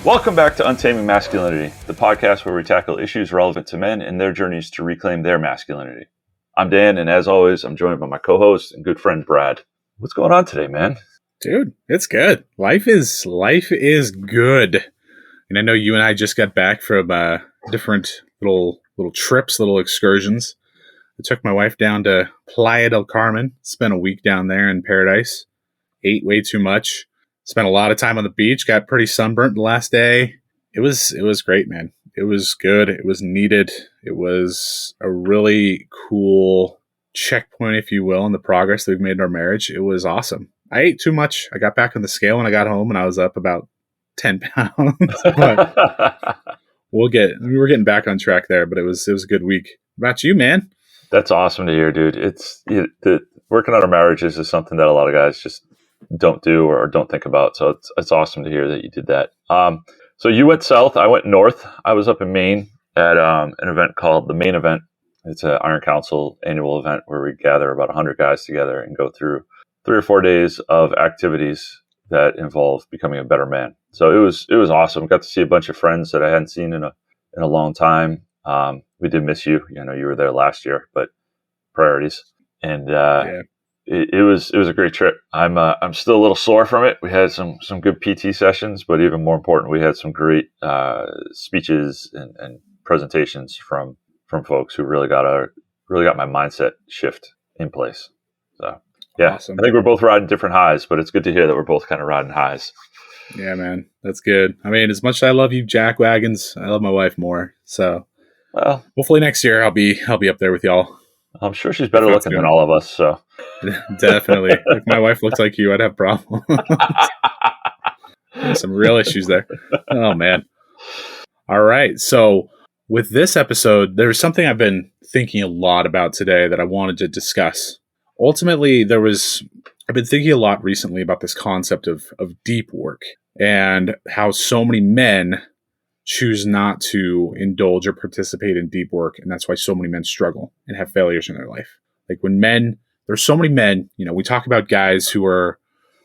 Welcome back to Untaming Masculinity, the podcast where we tackle issues relevant to men and their journeys to reclaim their masculinity. I'm Dan, and as always, I'm joined by my co-host and good friend, Brad. What's going on today, man? Dude, it's good. Life is good. And I know you and I just got back from different little trips, little excursions. I took my wife down to Playa del Carmen, spent a week down there in paradise, ate way too much, spent a lot of time on the beach, got pretty sunburnt the last day. It was great, man. It was good. It was needed. It was a really cool checkpoint, if you will, in the progress that we've made in our marriage. It was awesome. I ate too much. I got back on the scale when I got home and I was up about 10 pounds. But we're getting back on track there, but it was a good week. What about you, man? That's awesome to hear, dude. Working on our marriages is something that a lot of guys just don't do or don't think about. So it's awesome to hear that you did that. So you went south, I went north. I was up in Maine at an event called the Maine Event. It's an Iron Council annual event where we gather about 100 guys together and go through 3 or 4 days of activities that involve becoming a better man. So it was awesome. Got to see a bunch of friends that I hadn't seen in a long time. We did miss you. You know, you were there last year, but priorities. And it was a great trip. I'm still a little sore from it. We had some good PT sessions, but even more important, we had some great speeches and presentations from folks who really got my mindset shift in place. So yeah, awesome. I think we're both riding different highs, but it's good to hear that we're both kind of riding highs. Yeah, man, that's good. I mean, as much as I love you, Jack Wagons, I love my wife more. So, well, hopefully next year I'll be up there with y'all. I'm sure she's better looking than all of us. So definitely, if my wife looked like you, I'd have problems. Some real issues there. Oh man. All right, so with this episode, there's something I've been thinking a lot about today that I wanted to discuss. Ultimately, I've been thinking a lot recently about this concept of deep work and how so many men choose not to indulge or participate in deep work. And that's why so many men struggle and have failures in their life. Like there's so many men, we talk about guys who are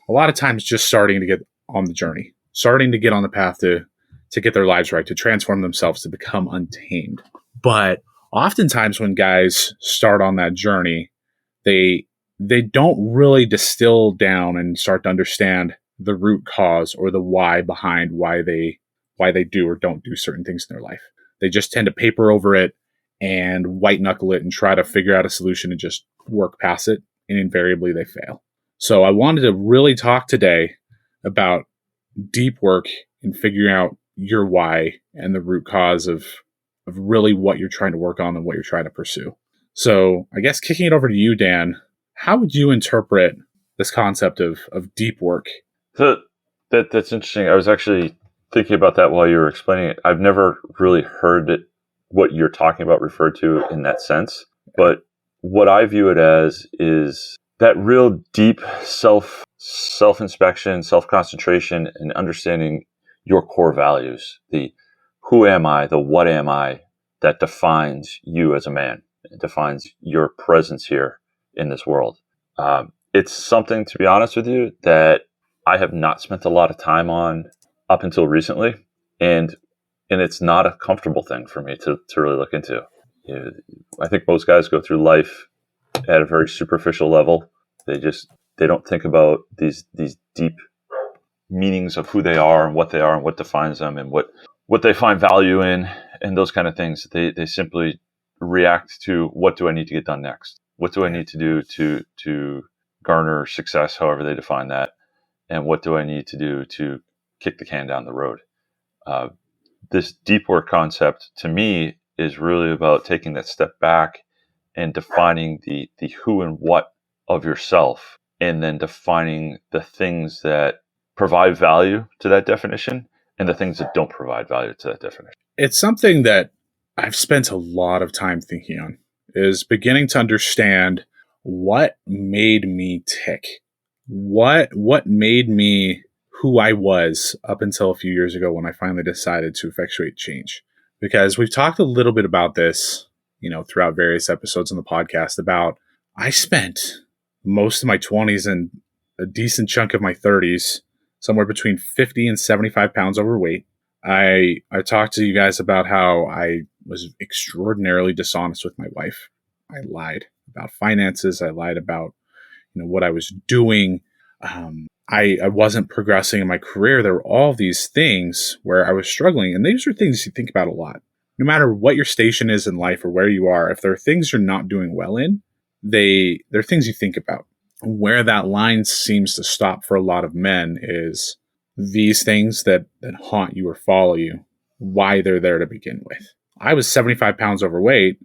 a lot of times just starting to get on the journey, starting to get on the path to get their lives right, to transform themselves, to become untamed. But oftentimes when guys start on that journey, they don't really distill down and start to understand the root cause or the why behind why they do or don't do certain things in their life. They just tend to paper over it and white knuckle it and try to figure out a solution and just work past it. And invariably they fail. So I wanted to really talk today about deep work and figuring out your why and the root cause of really what you're trying to work on and what you're trying to pursue. So I guess kicking it over to you, Dan, how would you interpret this concept of deep work? So that's interesting. I was actually thinking about that while you were explaining it. I've never really heard it, what you're talking about, referred to in that sense. But what I view it as is that real deep self-inspection, self-concentration, and understanding your core values. The who am I, the what am I, that defines you as a man. It defines your presence here in this world. It's something, to be honest with you, that I have not spent a lot of time on up until recently, and it's not a comfortable thing for me to really look into. I think most guys go through life at a very superficial level. They don't think about these deep meanings of who they are and what defines them and what they find value in and those kind of things. They simply react to, what do I need to get done next? What do I need to do to garner success, however they define that? And what do I need to do to kick the can down the road? This deep work concept, to me, is really about taking that step back and defining the who and what of yourself, and then defining the things that provide value to that definition and the things that don't provide value to that definition. It's something that I've spent a lot of time thinking on, is beginning to understand what made me tick. What made me who I was up until a few years ago when I finally decided to effectuate change. Because we've talked a little bit about this, throughout various episodes on the podcast, about I spent most of my 20s and a decent chunk of my 30s somewhere between 50 and 75 pounds overweight. I talked to you guys about how I was extraordinarily dishonest with my wife. I lied about finances. I lied about what I was doing. I wasn't progressing in my career. There were all these things where I was struggling, and these are things you think about a lot. No matter what your station is in life or where you are, if there are things you're not doing well in, they're things you think about. Where that line seems to stop for a lot of men is these things that haunt you or follow you, why they're there to begin with. I was 75 pounds overweight,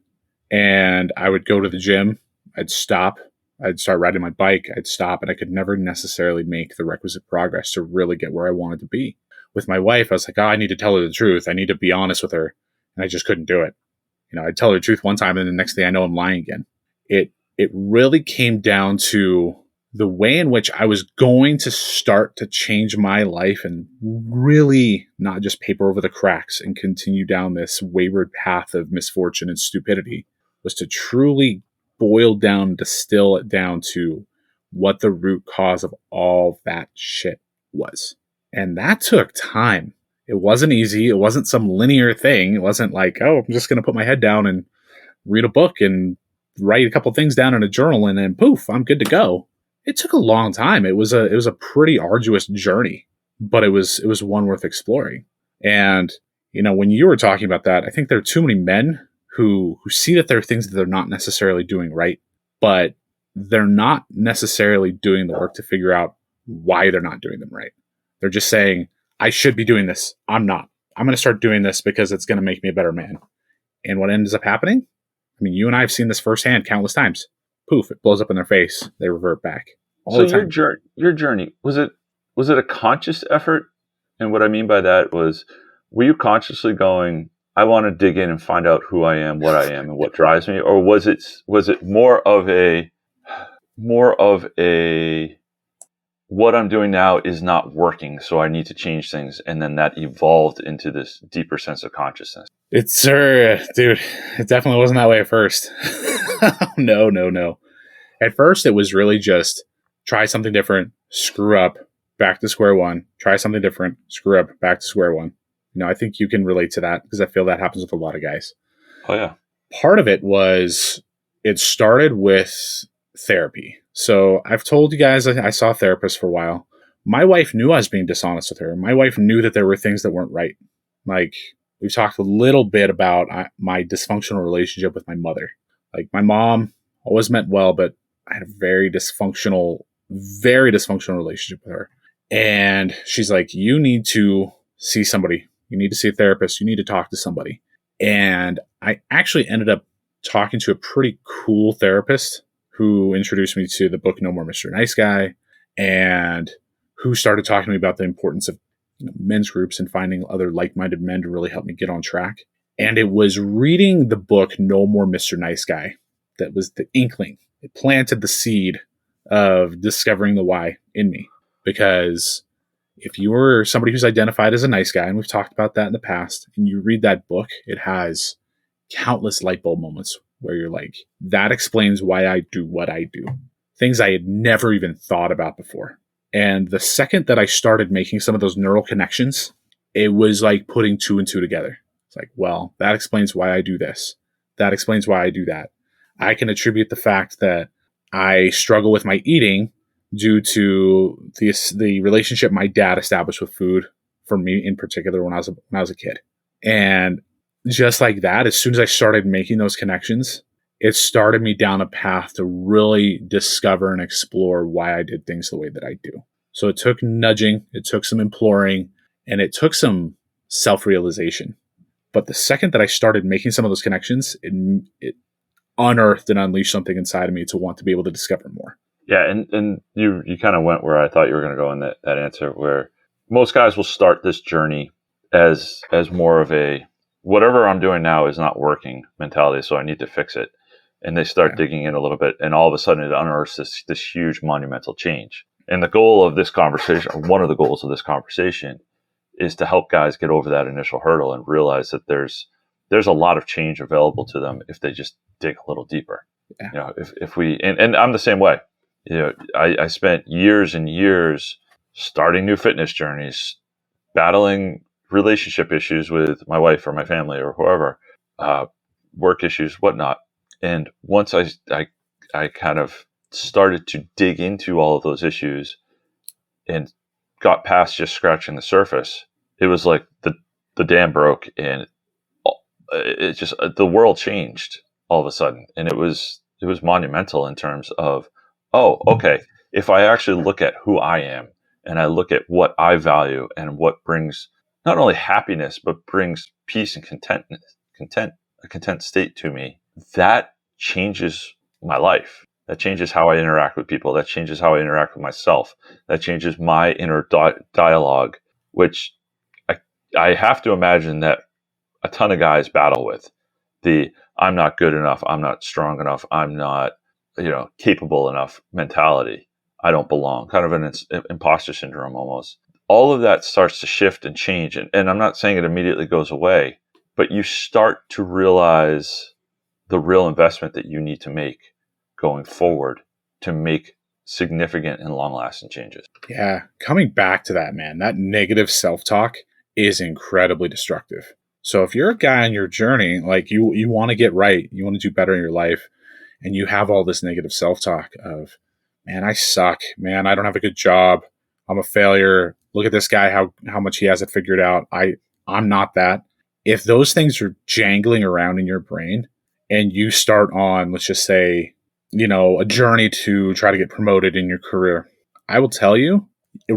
and I would go to the gym. I'd stop. I'd start riding my bike. I'd stop, and I could never necessarily make the requisite progress to really get where I wanted to be. With my wife, I was like, oh, I need to tell her the truth. I need to be honest with her. And I just couldn't do it. I'd tell her the truth one time, and the next thing I know, I'm lying again. It really came down to the way in which I was going to start to change my life and really not just paper over the cracks and continue down this wayward path of misfortune and stupidity, was to truly boil down, distill it down to what the root cause of all that shit was. And that took time. It wasn't easy. It wasn't some linear thing. It wasn't like, oh, I'm just going to put my head down and read a book and write a couple things down in a journal and then poof, I'm good to go. It took a long time. It was a pretty arduous journey, but it was one worth exploring. And when you were talking about that, I think there are too many men who see that there are things that they're not necessarily doing right, but they're not necessarily doing the work to figure out why they're not doing them right. They're just saying, I should be doing this. I'm not. I'm going to start doing this because it's going to make me a better man. And what ends up happening? I mean, you and I have seen this firsthand countless times. Poof, it blows up in their face. They revert back. So your journey, was it a conscious effort? And what I mean by that was, were you consciously going, I want to dig in and find out who I am, what I am, and what drives me? Or was it more of a what I'm doing now is not working, so I need to change things, and then that evolved into this deeper sense of consciousness? It's dude, it definitely wasn't that way at first. No. At first, it was really just try something different, screw up, back to square one. Try something different, screw up, back to square one. I think you can relate to that because I feel that happens with a lot of guys. Oh, yeah. Part of it was, it started with therapy. So I've told you guys I saw a therapist for a while. My wife knew I was being dishonest with her. My wife knew that there were things that weren't right. Like, we've talked a little bit about my dysfunctional relationship with my mother. Like, my mom always meant well, but I had a very dysfunctional relationship with her. And she's like, you need to see somebody. You need to see a therapist. You need to talk to somebody. And I actually ended up talking to a pretty cool therapist who introduced me to the book No More Mr. Nice Guy, and who started talking to me about the importance of men's groups and finding other like-minded men to really help me get on track. And it was reading the book No More Mr. Nice Guy that was the inkling. It planted the seed of discovering the why in me. Because if you were somebody who's identified as a nice guy, and we've talked about that in the past, and you read that book, it has countless light bulb moments where you're like, that explains why I do what I do. Things I had never even thought about before. And the second that I started making some of those neural connections, it was like putting two and two together. It's like, well, that explains why I do this. That explains why I do that. I can attribute the fact that I struggle with my eating due to the relationship my dad established with food, for me in particular, when I was a kid. And just like that, as soon as I started making those connections, it started me down a path to really discover and explore why I did things the way that I do. So it took nudging, it took some imploring, and it took some self-realization. But the second that I started making some of those connections, it unearthed and unleashed something inside of me to want to be able to discover more. Yeah, and you kind of went where I thought you were going to go in that answer, where most guys will start this journey as more of a, whatever I'm doing now is not working mentality, so I need to fix it. And they start digging in a little bit, and all of a sudden it unearths this huge monumental change. And the goal of this conversation, or one of the goals of this conversation, is to help guys get over that initial hurdle and realize that there's a lot of change available to them if they just dig a little deeper. Yeah. If we, and I'm the same way. I spent years and years starting new fitness journeys, battling relationship issues with my wife or my family or whoever, work issues, whatnot. And once I kind of started to dig into all of those issues and got past just scratching the surface, it was like the dam broke, and it just the world changed all of a sudden, and it was monumental in terms of, oh, okay, if I actually look at who I am and I look at what I value and what brings not only happiness but brings peace and a content state to me, that changes my life. That changes how I interact with people. That changes how I interact with myself. That changes my inner dialogue, which I have to imagine that a ton of guys battle with. The I'm not good enough, I'm not strong enough, I'm not, capable enough mentality. I don't belong. Kind of an imposter syndrome almost. All of that starts to shift and change. And I'm not saying it immediately goes away, but you start to realize the real investment that you need to make going forward to make significant and long-lasting changes. Yeah, coming back to that, man, that negative self-talk is incredibly destructive. So if you're a guy on your journey, like you want to get right, you want to do better in your life, and you have all this negative self-talk of, man, I suck, man, I don't have a good job, I'm a failure, look at this guy, how much he has it figured out, I'm not that. If those things are jangling around in your brain and you start on, let's just say, a journey to try to get promoted in your career, I will tell you,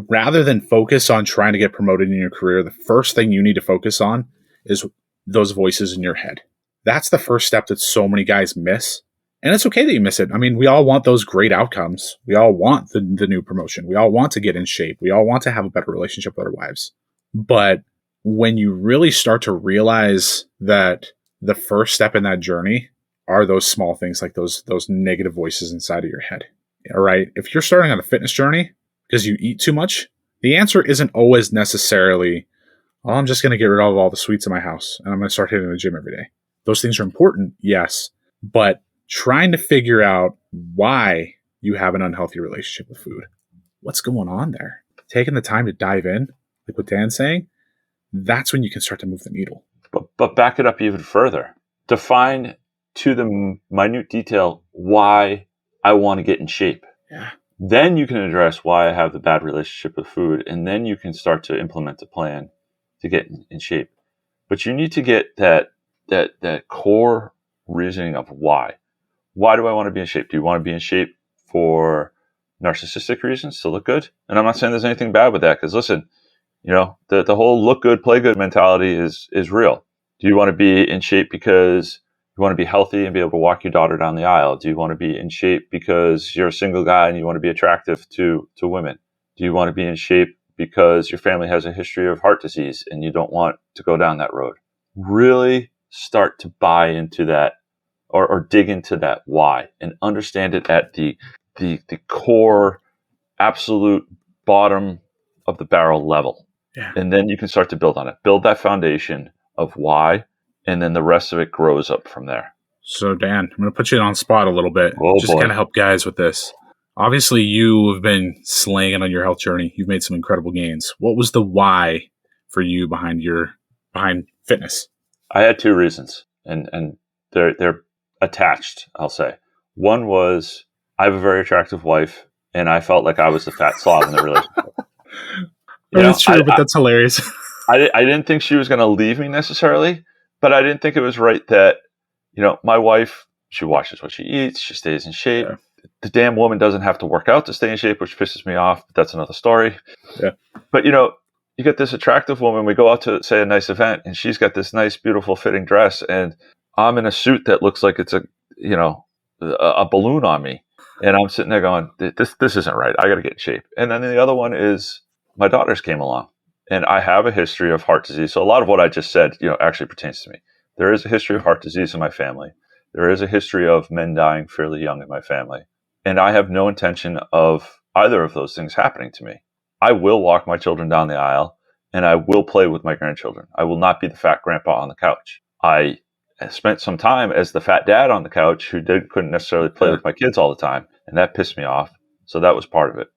rather than focus on trying to get promoted in your career, the first thing you need to focus on is those voices in your head. That's the first step that so many guys miss. And it's okay that you miss it. I mean, we all want those great outcomes. We all want the new promotion. We all want to get in shape. We all want to have a better relationship with our wives. But when you really start to realize that the first step in that journey are those small things, like those negative voices inside of your head. All right. If you're starting on a fitness journey because you eat too much, the answer isn't always necessarily, oh, I'm just going to get rid of all the sweets in my house and I'm going to start hitting the gym every day. Those things are important, yes, but trying to figure out why you have an unhealthy relationship with food. What's going on there? Taking the time to dive in, like what Dan's saying, that's when you can start to move the needle. But back it up even further. Define to the minute detail why I want to get in shape. Yeah. Then you can address why I have the bad relationship with food, and then you can start to implement a plan to get in shape. But you need to get that core reasoning of why. Why do I want to be in shape? Do you want to be in shape for narcissistic reasons, to look good? And I'm not saying there's anything bad with that, because listen, the whole look good, play good mentality is real. Do you want to be in shape because you want to be healthy and be able to walk your daughter down the aisle? Do you want to be in shape because you're a single guy and you want to be attractive to women? Do you want to be in shape because your family has a history of heart disease and you don't want to go down that road? Really start to buy into that or dig into that why and understand it at the core, absolute bottom of the barrel level. Yeah. And then you can start to build on it. Build that foundation of why, and then the rest of it grows up from there. So, Dan, I'm going to put you on the spot a little bit. Oh, just kind of help guys with this. Obviously, you have been slaying it on your health journey. You've made some incredible gains. What was the why for you behind fitness? I had two reasons, and they're attached, I'll say. One was I have a very attractive wife, and I felt like I was the fat slob in the relationship. That's true, but that's hilarious. I didn't think she was going to leave me necessarily, but I didn't think it was right that, my wife, she watches what she eats, she stays in shape. Yeah. The damn woman doesn't have to work out to stay in shape, which pisses me off, but that's another story. Yeah. But, you get this attractive woman, we go out to, say, a nice event, and she's got this nice, beautiful fitting dress, and I'm in a suit that looks like it's a balloon on me. And I'm sitting there going, this isn't right. I got to get in shape. And then the other one is my daughters came along, and I have a history of heart disease. So a lot of what I just said, actually pertains to me. There is a history of heart disease in my family. There is a history of men dying fairly young in my family. And I have no intention of either of those things happening to me. I will walk my children down the aisle, and I will play with my grandchildren. I will not be the fat grandpa on the couch. I spent some time as the fat dad on the couch who couldn't necessarily play with my kids all the time, and that pissed me off. So that was part of it.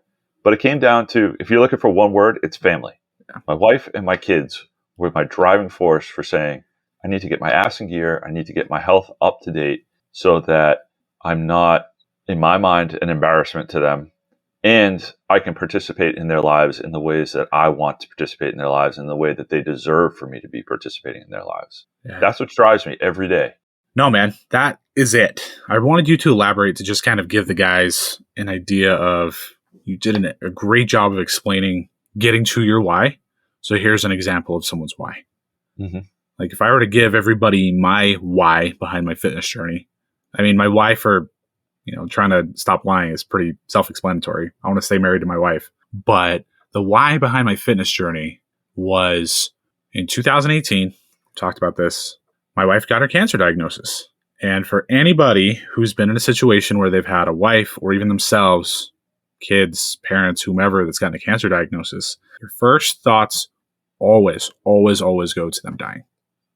But it came down to, if you're looking for one word, it's family. Yeah. My wife and my kids were my driving force for saying, I need to get my ass in gear. I need to get my health up to date so that I'm not, in my mind, an embarrassment to them. And I can participate in their lives in the ways that I want to participate in their lives, in the way that they deserve for me to be participating in their lives. Yeah. That's what drives me every day. No, man, that is it. I wanted you to elaborate to just kind of give the guys an idea of, you did a great job of explaining getting to your why. So here's an example of someone's why. Mm-hmm. Like if I were to give everybody my why behind my fitness journey, I mean, my why for, trying to stop lying is pretty self-explanatory. I want to stay married to my wife. But the why behind my fitness journey was in 2018, talked about this, my wife got her cancer diagnosis. And for anybody who's been in a situation where they've had a wife or even themselves, kids, parents, whomever that's gotten a cancer diagnosis, your first thoughts always, always, always go to them dying,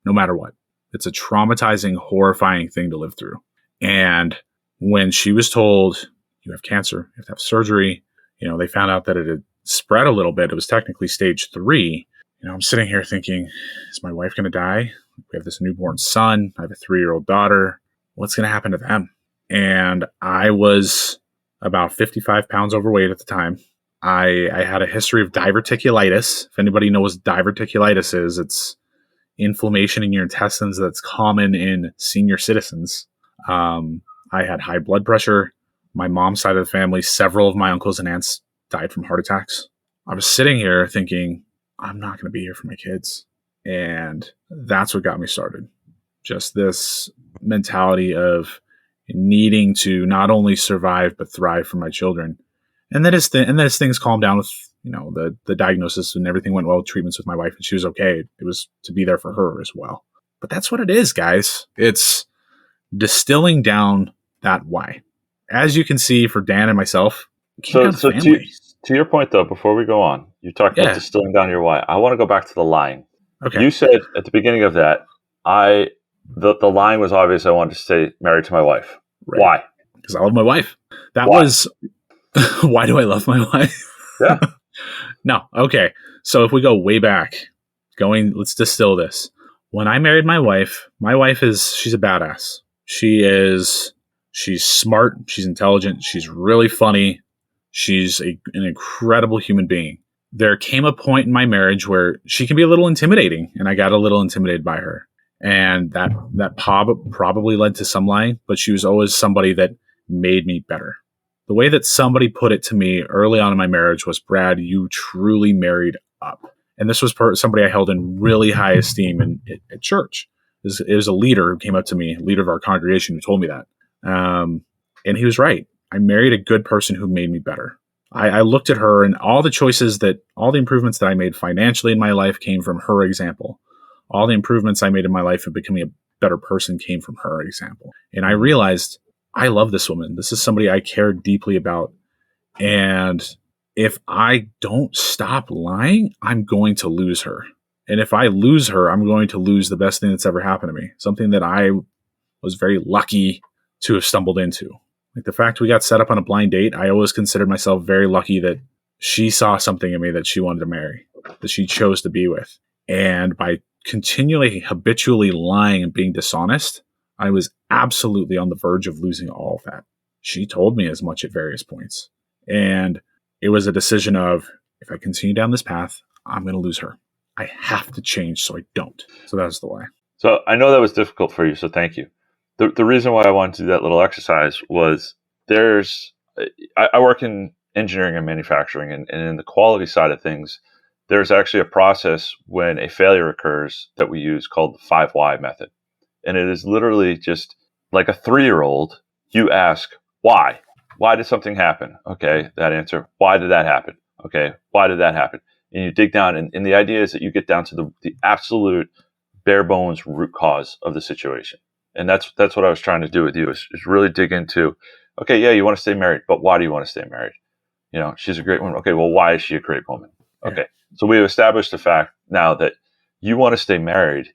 no matter what. It's a traumatizing, horrifying thing to live through. And when she was told, you have cancer, you have to have surgery, they found out that it had spread a little bit. It was technically stage 3. I'm sitting here thinking, is my wife going to die? We have this newborn son. I have a 3-year-old daughter. What's going to happen to them? And I was about 55 pounds overweight at the time. I had a history of diverticulitis. If anybody knows what diverticulitis is, it's inflammation in your intestines that's common in senior citizens. I had high blood pressure. My mom's side of the family, several of my uncles and aunts died from heart attacks. I was sitting here thinking, I'm not going to be here for my kids. And that's what got me started. Just this mentality of needing to not only survive, but thrive for my children. And then as things calmed down with, the diagnosis and everything went well with treatments with my wife and she was okay, it was to be there for her as well. But that's what it is, guys. It's distilling down that why. As you can see for Dan and myself, So to your point, though, before we go on, you talked about distilling down your why. I want to go back to the lying. Okay. You said at the beginning of that, the lying was obvious. I wanted to stay married to my wife. Right. Why? Because I love my wife. That was why do I love my wife? Yeah. No. Okay. So if we go way back, let's distill this. When I married my wife she's a badass. She's smart. She's intelligent. She's really funny. She's an incredible human being. There came a point in my marriage where she can be a little intimidating, and I got a little intimidated by her. And that probably led to some lying, but she was always somebody that made me better. The way that somebody put it to me early on in my marriage was, Brad, you truly married up. And this was somebody I held in really high esteem at church. It was a leader who came up to me, leader of our congregation, who told me that. And he was right. I married a good person who made me better. I looked at her, and all the improvements that I made financially in my life came from her example. All the improvements I made in my life in becoming a better person came from her example. And I realized, I love this woman. This is somebody I care deeply about. And if I don't stop lying, I'm going to lose her. And if I lose her, I'm going to lose the best thing that's ever happened to me. Something that I was very lucky to have stumbled into. Like the fact we got set up on a blind date, I always considered myself very lucky that she saw something in me that she wanted to marry, that she chose to be with. And by continually, habitually lying and being dishonest, I was absolutely on the verge of losing all of that. She told me as much at various points. And it was a decision of, if I continue down this path, I'm going to lose her. I have to change so I don't. So that's the why. So I know that was difficult for you, so thank you. The reason why I wanted to do that little exercise was I work in engineering and manufacturing, and in the quality side of things, there's actually a process when a failure occurs that we use called the 5 why method. And it is literally just like a 3-year-old, you ask, why? Why did something happen? Okay, that answer. Why did that happen? Okay, why did that happen? And you dig down, and the idea is that you get down to the absolute bare bones root cause of the situation. And that's what I was trying to do with you, is really dig into, okay, yeah, you want to stay married, but why do you want to stay married? She's a great woman. Okay, well, why is she a great woman? Okay, so we have established the fact now that you want to stay married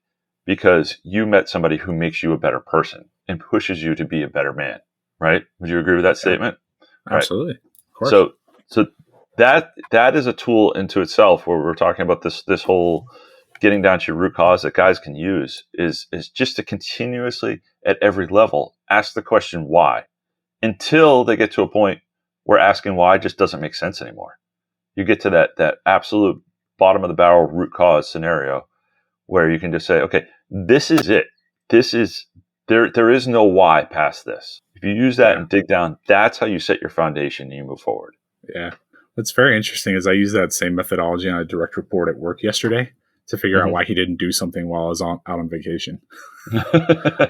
because you met somebody who makes you a better person and pushes you to be a better man, right? Would you agree with that statement? Absolutely. Right. Of course. So that is a tool into itself, where we're talking about this whole getting down to your root cause that guys can use is just to continuously, at every level, ask the question why, until they get to a point where asking why just doesn't make sense anymore. You get to that absolute bottom of the barrel root cause scenario where you can just say, okay, this is it. There is no why past this. If you use that and dig down, that's how you set your foundation and you move forward. Yeah. What's very interesting is I used that same methodology on a direct report at work yesterday to figure out why he didn't do something while I was out on vacation.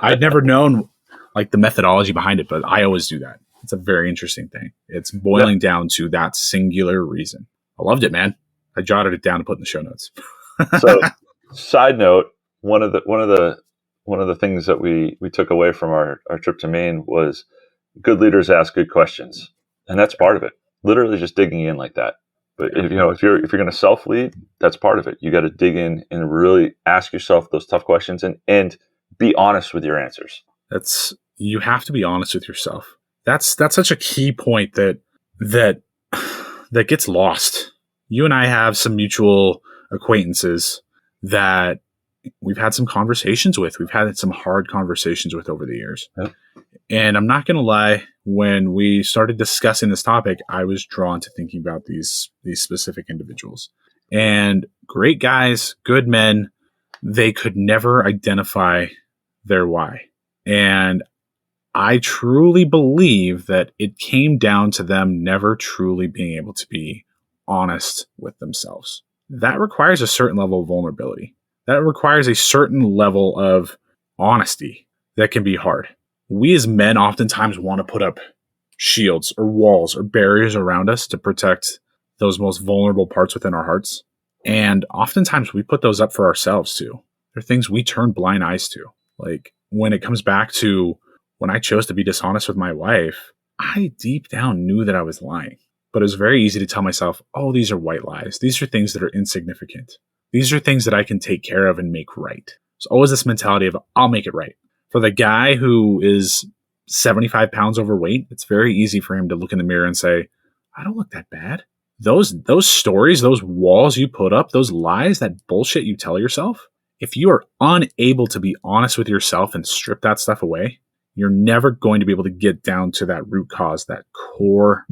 I'd never known like the methodology behind it, but I always do that. It's a very interesting thing. It's boiling down to that singular reason. I loved it, man. I jotted it down to put in the show notes. So, side note, one of the things that we took away from our trip to Maine was good leaders ask good questions, and that's part of it. Literally just digging in like that. But if you're going to self lead, that's part of it. You got to dig in and really ask yourself those tough questions and be honest with your answers. You have to be honest with yourself. That's such a key point that gets lost. You and I have some mutual acquaintances that we've had some conversations with. We've had some hard conversations with over the years. Yep. And I'm not going to lie, when we started discussing this topic, I was drawn to thinking about these specific individuals. And great guys, good men, they could never identify their why. And I truly believe that it came down to them never truly being able to be honest with themselves. That requires a certain level of vulnerability. That requires a certain level of honesty that can be hard. We as men oftentimes want to put up shields or walls or barriers around us to protect those most vulnerable parts within our hearts. And oftentimes we put those up for ourselves too. They're things we turn blind eyes to. Like when it comes back to when I chose to be dishonest with my wife, I deep down knew that I was lying. But it was very easy to tell myself, oh, these are white lies. These are things that are insignificant. These are things that I can take care of and make right. There's always this mentality of, I'll make it right. For the guy who is 75 pounds overweight, it's very easy for him to look in the mirror and say, I don't look that bad. Those stories, those walls you put up, those lies, that bullshit you tell yourself, if you are unable to be honest with yourself and strip that stuff away, you're never going to be able to get down to that root cause, that core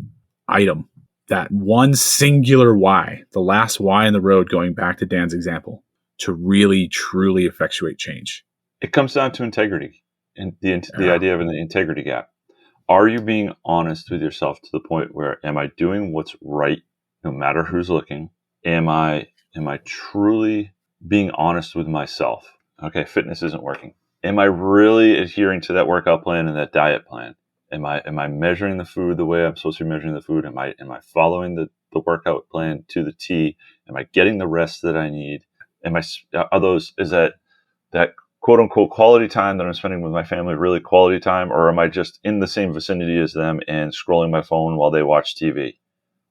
item, that one singular why, the last why in the road, going back to Dan's example, to really, truly effectuate change. It comes down to integrity and the idea of an integrity gap. Are you being honest with yourself to the point where, am I doing what's right no matter who's looking? Am I truly being honest with myself? Okay, fitness isn't working. Am I really adhering to that workout plan and that diet plan? Am I measuring the food the way I'm supposed to be measuring the food? Am I following the workout plan to the T? Am I getting the rest that I need? Is that quote unquote quality time that I'm spending with my family really quality time, or am I just in the same vicinity as them and scrolling my phone while they watch TV?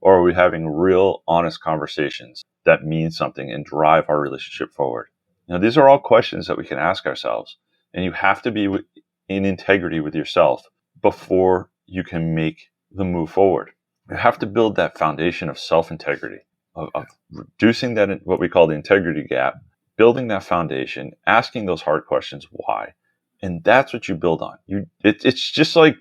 Or are we having real honest conversations that mean something and drive our relationship forward? Now, these are all questions that we can ask ourselves, and you have to be in integrity with yourself before you can make the move forward. You have to build that foundation of self-integrity, of reducing that, what we call the integrity gap, building that foundation, asking those hard questions, why, and that's what you build on. It's just like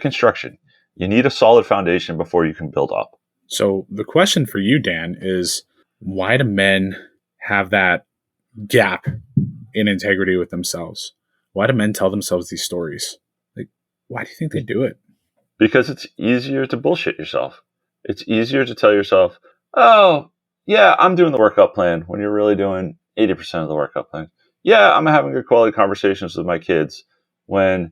construction. You need a solid foundation before you can build up. So the question for you, Dan, is why do men have that gap in integrity with themselves? Why do men tell themselves these stories? Like, why do you think they do it? Because it's easier to bullshit yourself. It's easier to tell yourself, oh, yeah, I'm doing the workout plan, when you're really doing 80% of the workout plan. Yeah, I'm having good quality conversations with my kids, when,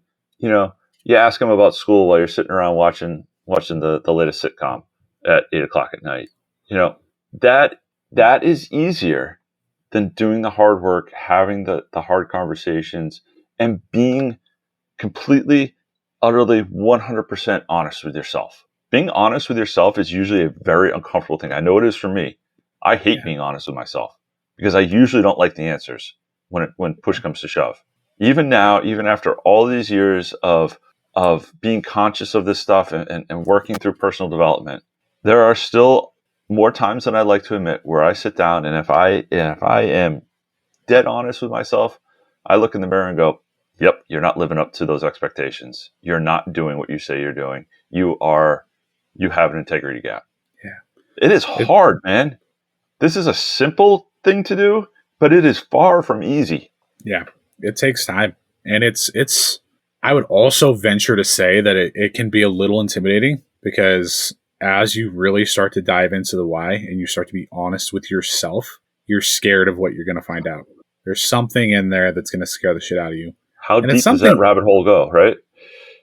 you ask them about school while you're sitting around watching the latest sitcom at 8:00 at night. That is easier than doing the hard work, having the hard conversations, and being completely, utterly, 100% honest with yourself. Being honest with yourself is usually a very uncomfortable thing. I know it is for me. I hate being honest with myself because I usually don't like the answers when push comes to shove. Even now, even after all these years of being conscious of this stuff and working through personal development, there are still more times than I'd like to admit, where I sit down and if I am dead honest with myself, I look in the mirror and go, "Yep, you're not living up to those expectations. You're not doing what you say you're doing. You have an integrity gap." Yeah. It is hard, man. This is a simple thing to do, but it is far from easy. Yeah, it takes time. And I would also venture to say that it can be a little intimidating because as you really start to dive into the why and you start to be honest with yourself, you're scared of what you're going to find out. There's something in there that's going to scare the shit out of you. How And it's deep does that something, rabbit hole go, right?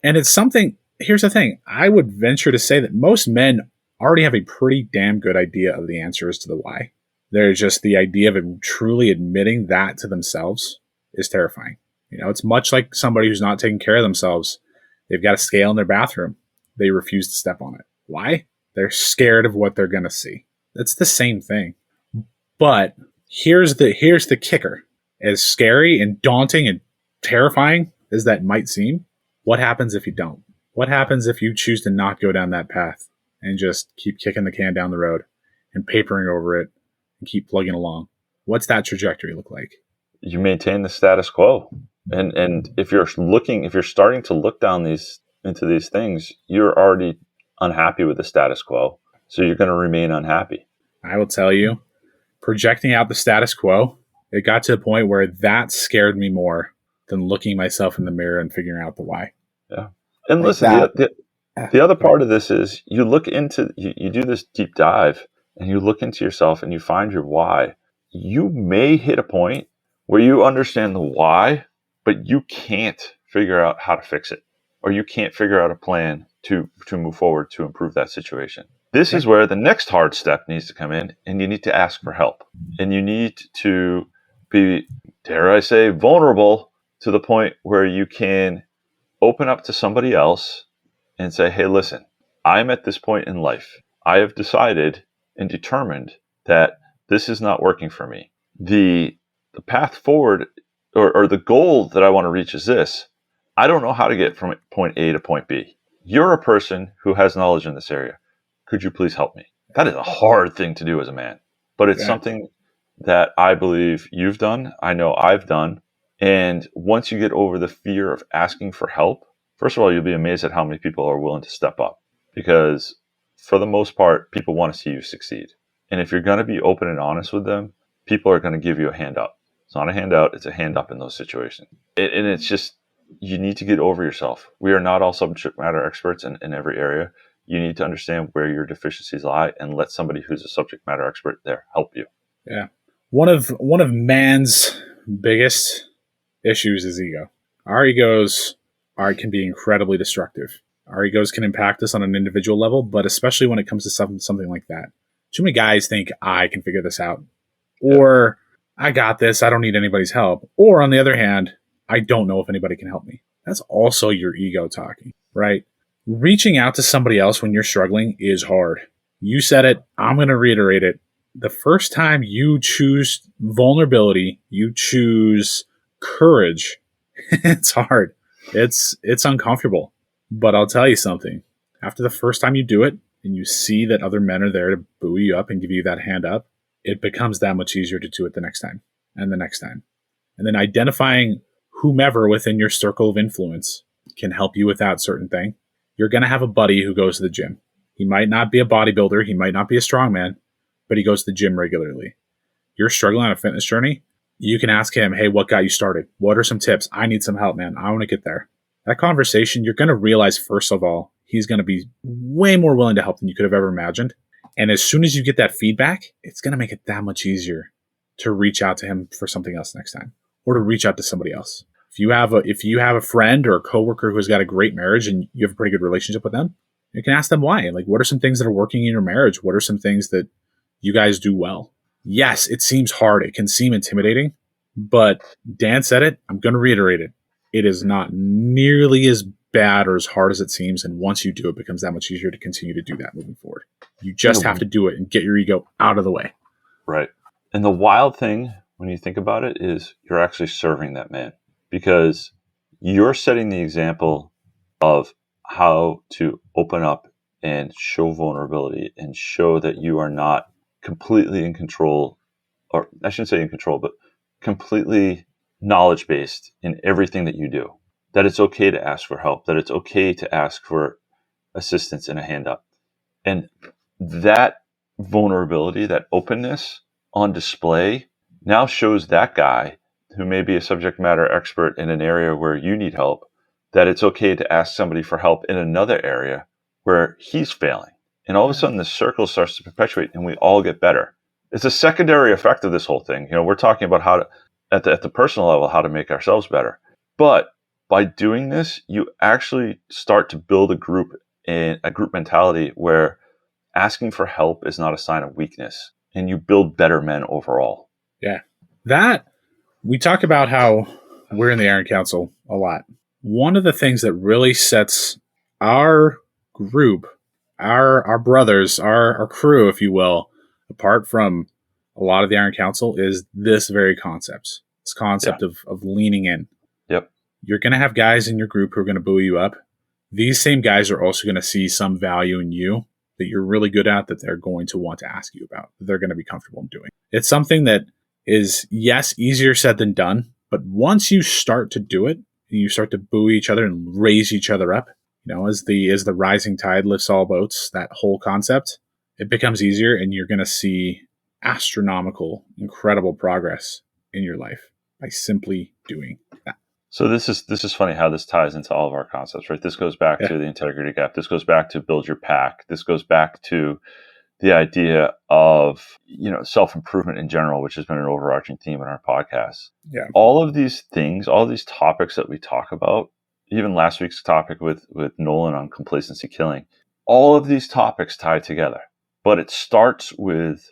and it's something, here's the thing. I would venture to say that most men already have a pretty damn good idea of the answers to the why. There's just the idea of truly admitting that to themselves is terrifying. You know, it's much like somebody who's not taking care of themselves. They've got a scale in their bathroom. They refuse to step on it. Why? They're scared of what they're going to see. That's the same thing. But here's the kicker. As scary and daunting and terrifying as that might seem, what happens if you don't? What happens if you choose to not go down that path and just keep kicking the can down the road and papering over it and keep plugging along? What's that trajectory look like? You maintain the status quo. And if you're starting to look down into these things, you're already unhappy with the status quo. So you're going to remain unhappy. I will tell you, projecting out the status quo, it got to a point where that scared me more than looking myself in the mirror and figuring out the why. Yeah. And Like listen, the other part of this is you look into, you do this deep dive and you look into yourself and you find your why. You may hit a point where you understand the why, but you can't figure out how to fix it, or you can't figure out a plan to move forward to improve that situation. This is where the next hard step needs to come in, and you need to ask for help. And you need to be, dare I say, vulnerable to the point where you can open up to somebody else and say, "Hey, listen, I'm at this point in life. I have decided and determined that this is not working for me. The path forward or the goal that I want to reach is this. I don't know how to get from point A to point B. You're a person who has knowledge in this area. Could you please help me?" That is a hard thing to do as a man, but it's something that I believe you've done. I know I've done. And once you get over the fear of asking for help, first of all, you'll be amazed at how many people are willing to step up, because for the most part, people want to see you succeed. And if you're going to be open and honest with them, people are going to give you a hand up. It's not a handout, it's a hand up in those situations. And it's just, you need to get over yourself. We are not all subject matter experts in every area. You need to understand where your deficiencies lie and let somebody who's a subject matter expert there help you. Yeah. One of man's biggest issues is ego. Our egos can be incredibly destructive. Our egos can impact us on an individual level, but especially when it comes to something like that. Too many guys think I can figure this out, or I got this, I don't need anybody's help. Or on the other hand, I don't know if anybody can help me. That's also your ego talking, right? Reaching out to somebody else when you're struggling is hard. You said it, I'm going to reiterate it. The first time you choose vulnerability, you choose courage, it's hard. It's uncomfortable. But I'll tell you something. After the first time you do it and you see that other men are there to buoy you up and give you that hand up, it becomes that much easier to do it the next time and the next time. And then identifying whomever within your circle of influence can help you with that certain thing. You're going to have a buddy who goes to the gym. He might not be a bodybuilder. He might not be a strongman, but he goes to the gym regularly. You're struggling on a fitness journey. You can ask him, "Hey, what got you started? What are some tips? I need some help, man. I want to get there." That conversation, you're going to realize, first of all, he's going to be way more willing to help than you could have ever imagined. And as soon as you get that feedback, it's going to make it that much easier to reach out to him for something else next time, or to reach out to somebody else. If you have a friend or a coworker who's got a great marriage and you have a pretty good relationship with them, you can ask them why. Like, what are some things that are working in your marriage? What are some things that you guys do well? Yes, it seems hard. It can seem intimidating, but Dan said it. I'm going to reiterate it. It is not nearly as bad or as hard as it seems. And once you do, it becomes that much easier to continue to do that moving forward. You just have to do it and get your ego out of the way. Right. And the wild thing, when you think about it, is you're actually serving that man, because you're setting the example of how to open up and show vulnerability and show that you are not completely in control, or I shouldn't say in control, but completely knowledge based in everything that you do. That it's okay to ask for help, that it's okay to ask for assistance and a hand up. And that vulnerability, that openness on display now shows that guy who may be a subject matter expert in an area where you need help, that it's okay to ask somebody for help in another area where he's failing. And all of a sudden the circle starts to perpetuate and we all get better. It's a secondary effect of this whole thing. We're talking about how to, at the personal level, how to make ourselves better. But by doing this, you actually start to build a group mentality where asking for help is not a sign of weakness, and you build better men overall. Yeah. That, we talk about how we're in the Iron Council a lot. One of the things that really sets our group, our brothers, our crew, if you will, apart from a lot of the Iron Council is this very concept. This concept of leaning in. Yep. You're going to have guys in your group who are going to buoy you up. These same guys are also going to see some value in you that you're really good at, that they're going to want to ask you about, that they're going to be comfortable in doing. It's something that is, yes, easier said than done. But once you start to do it, you start to buoy each other and raise each other up, as the rising tide lifts all boats, that whole concept, it becomes easier, and you're going to see astronomical, incredible progress in your life by simply doing that. So this is funny how this ties into all of our concepts, right? This goes back to the integrity gap. This goes back to build your pack. This goes back to the idea of, self-improvement in general, which has been an overarching theme in our podcast. Yeah. All of these things, all these topics that we talk about, even last week's topic with Nolan on complacency killing, all of these topics tie together. But it starts with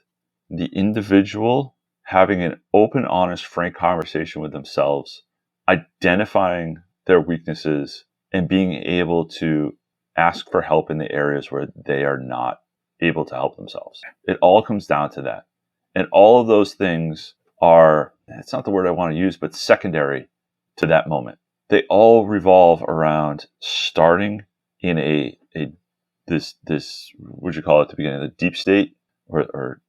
the individual having an open, honest, frank conversation with themselves, identifying their weaknesses, and being able to ask for help in the areas where they are not able to help themselves. It all comes down to that. And all of those things are, it's not the word I want to use, but secondary to that moment. They all revolve around starting in this what you call it at the beginning, the deep state, or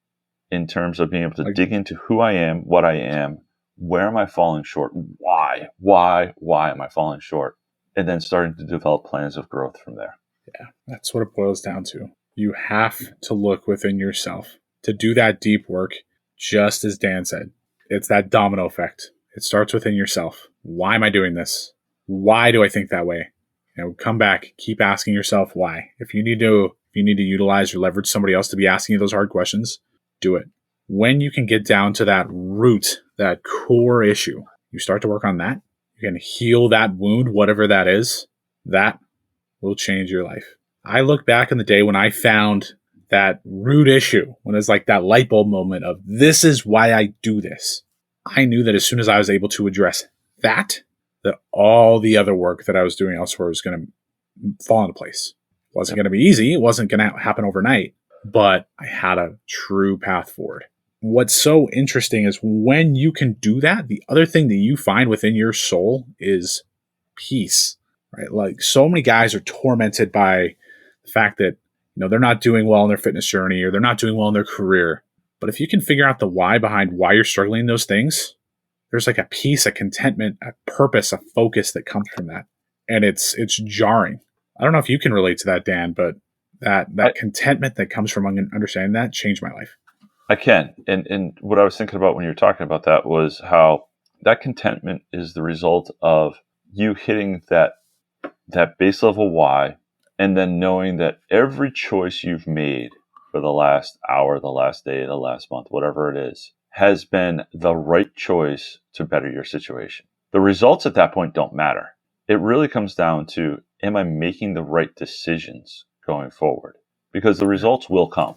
in terms of being able to dig into who I am, what I am, where am I falling short, why am I falling short, and then starting to develop plans of growth from there. Yeah, that's what it boils down to. You have to look within yourself to do that deep work, just as Dan said. It's that domino effect. It starts within yourself. Why am I doing this? Why do I think that way? Come back, keep asking yourself why. If you need to utilize or leverage somebody else to be asking you those hard questions, do it. When you can get down to that root, that core issue, you start to work on that. You can heal that wound, whatever that is. That will change your life. I look back in the day when I found that root issue, when it's like that light bulb moment of this is why I do this. I knew that as soon as I was able to address that all the other work that I was doing elsewhere was going to fall into place. It wasn't going to be easy. It wasn't going to happen overnight, but I had a true path forward. What's so interesting is when you can do that, the other thing that you find within your soul is peace, right? Like so many guys are tormented by the fact that, they're not doing well in their fitness journey or they're not doing well in their career. But if you can figure out the why behind why you're struggling in those things, there's like a peace, a contentment, a purpose, a focus that comes from that. And it's jarring. I don't know if you can relate to that, Dan, but that contentment that comes from understanding that changed my life. I can. And what I was thinking about when you were talking about that was how that contentment is the result of you hitting that base level why, and then knowing that every choice you've made for the last hour, the last day, the last month, whatever it is, has been the right choice to better your situation. The results at that point don't matter. It really comes down to, am I making the right decisions going forward? Because the results will come.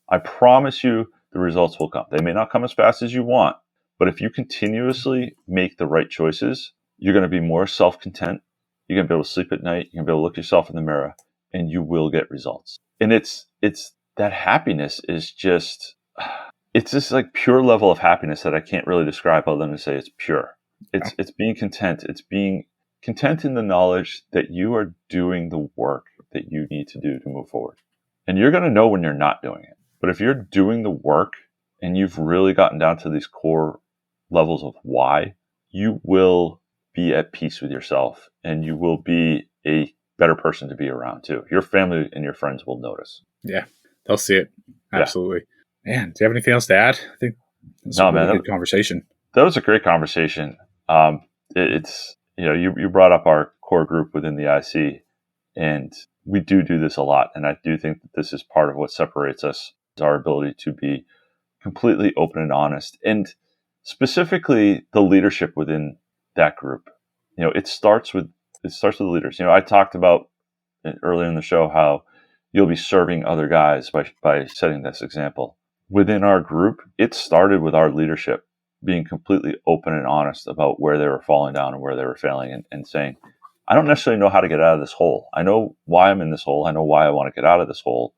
I promise you the results will come. They may not come as fast as you want, but if you continuously make the right choices, you're going to be more self-content. You're going to be able to sleep at night. You're going to be able to look yourself in the mirror, and you will get results. And it's that happiness is just, it's this like pure level of happiness that I can't really describe other than to say it's pure. It's being content. It's being content in the knowledge that you are doing the work that you need to do to move forward. And you're going to know when you're not doing it. But if you're doing the work and you've really gotten down to these core levels of why, you will be at peace with yourself and you will be a better person to be around too. Your family and your friends will notice. Yeah, they'll see it. Absolutely. Yeah. Man, do you have anything else to add? I think it's a really good conversation. That was a great conversation. It's, you brought up our core group within the IC, and we do this a lot. And I do think that this is part of what separates us, is our ability to be completely open and honest. And specifically the leadership within that group. It starts with the leaders. I talked about earlier in the show how you'll be serving other guys by setting this example. Within our group, it started with our leadership being completely open and honest about where they were falling down and where they were failing, and saying, I don't necessarily know how to get out of this hole. I know why I'm in this hole. I know why I want to get out of this hole,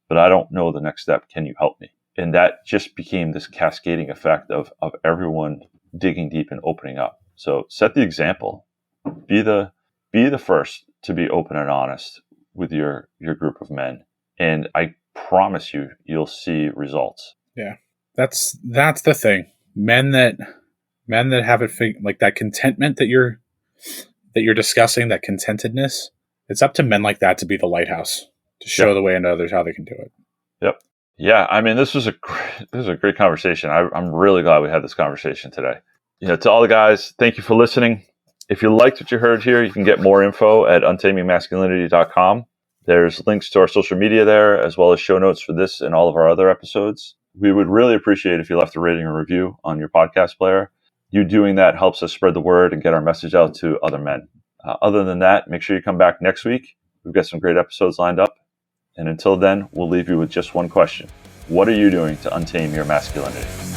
but I don't know the next step. Can you help me? And that just became this cascading effect of everyone digging deep and opening up. So set the example. Be the first to be open and honest with your group of men. And I promise you'll see results. Yeah. That's the thing. Men that have it like that contentment that you're discussing, that contentedness, it's up to men like that to be the lighthouse, to show the way into others how they can do it. Yep. Yeah. I mean, this was a great conversation. I'm really glad we had this conversation today. To all the guys, thank you for listening. If you liked what you heard here, you can get more info at untamingmasculinity.com. There's links to our social media there, as well as show notes for this and all of our other episodes. We would really appreciate if you left a rating or review on your podcast player. You doing that helps us spread the word and get our message out to other men. Other than that, make sure you come back next week. We've got some great episodes lined up. And until then, we'll leave you with just one question. What are you doing to untame your masculinity?